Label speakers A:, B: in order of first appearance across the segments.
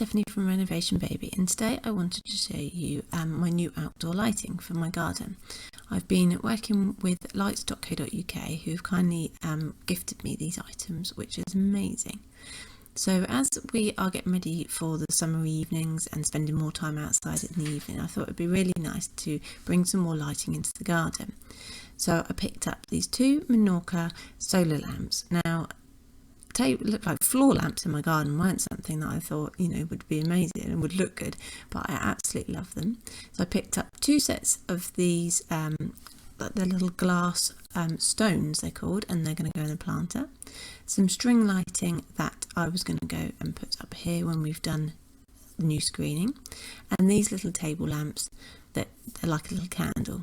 A: Stephanie from Renovation Bay-Bee, and today I wanted to show you my new outdoor lighting for my garden. I've been working with lights.co.uk who've kindly gifted me these items, which is amazing. So as we are getting ready for the summer evenings and spending more time outside in the evening, I thought it would be really nice to bring some more lighting into the garden. So I picked up these two Menorca solar lamps. Now, they look like floor lamps in my garden weren't something that I thought, would be amazing and would look good, but I absolutely love them. So I picked up two sets of these, they're little glass stones they're called, and they're going to go in the planter. Some string lighting that I was going to go and put up here when we've done the new screening, and these little table lamps that they're like a little candle.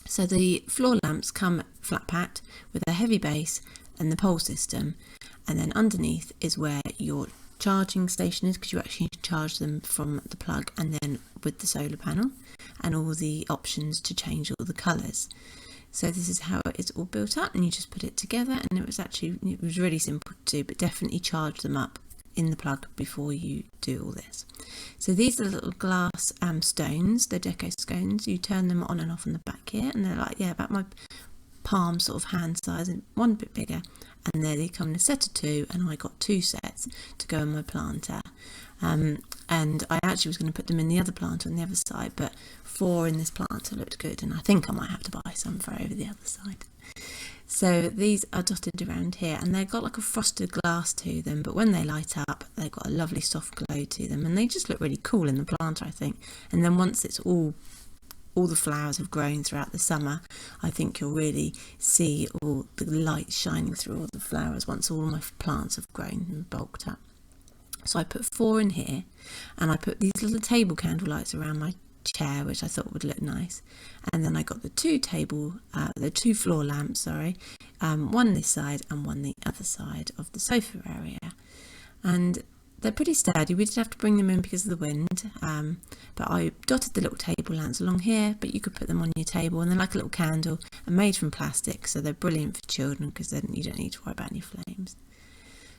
A: So the floor lamps come flat packed with a heavy base and the pole system, and then underneath is where your charging station is, because you actually charge them from the plug and then with the solar panel, and all the options to change all the colours. So this is how it's all built up, and you just put it together, and it was really simple to do, but definitely charge them up in the plug before you do all this. So these are little glass stones, they're Deco Scones. You turn them on and off on the back here, and they're like, about my palm sort of hand size, and one bit bigger, and there they come in a set of two, and I got two sets to go in my planter. And I actually was going to put them in the other planter on the other side, but 4 in this planter looked good, and I think I might have to buy some for over the other side. So these are dotted around here, and they've got like a frosted glass to them, but when they light up they've got a lovely soft glow to them, and they just look really cool in the planter, I think. And then once it's all the flowers have grown throughout the summer, I think you'll really see all the light shining through all the flowers once all my plants have grown and bulked up. So I put 4 in here, and I put these little table candle lights around my chair, which I thought would look nice. And then I got the two floor lamps, one this side and one the other side of the sofa area. And they're pretty sturdy. We did have to bring them in because of the wind, but I dotted the little table lamps along here, but you could put them on your table, and they're like a little candle and made from plastic, so they're brilliant for children because then you don't need to worry about any flames.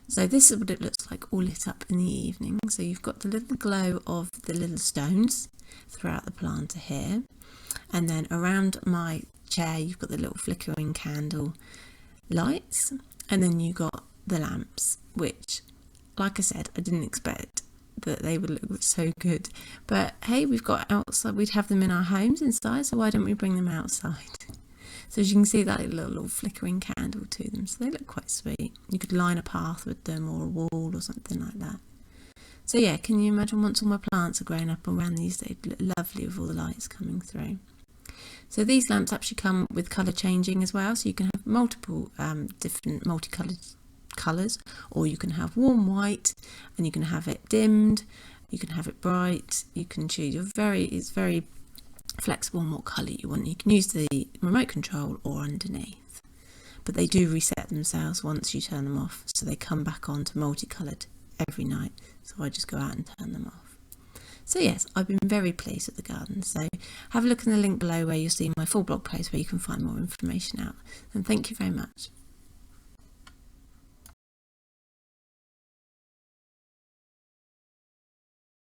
A: So this is what it looks like all lit up in the evening. So you've got the little glow of the little stones throughout the planter here, and then around my chair you've got the little flickering candle lights, and then you got the lamps, which, like I said, I didn't expect that they would look so good, but hey, we've got outside, we'd have them in our homes inside, so why don't we bring them outside? So as you can see, that little flickering candle to them, so they look quite sweet. You could line a path with them, or a wall or something like that. So yeah, can you imagine once all my plants are grown up around these, they'd look lovely with all the lights coming through. So these lamps actually come with colour changing as well, so you can have multiple different multicoloured colours, or you can have warm white, and you can have it dimmed, you can have it bright, you can choose. It's very flexible on what colour you want. You can use the remote control or underneath, but they do reset themselves once you turn them off, so they come back on to multicoloured every night, so I just go out and turn them off. So yes, I've been very pleased with the garden. So have a look in the link below where you'll see my full blog post where you can find more information out, and thank you very much.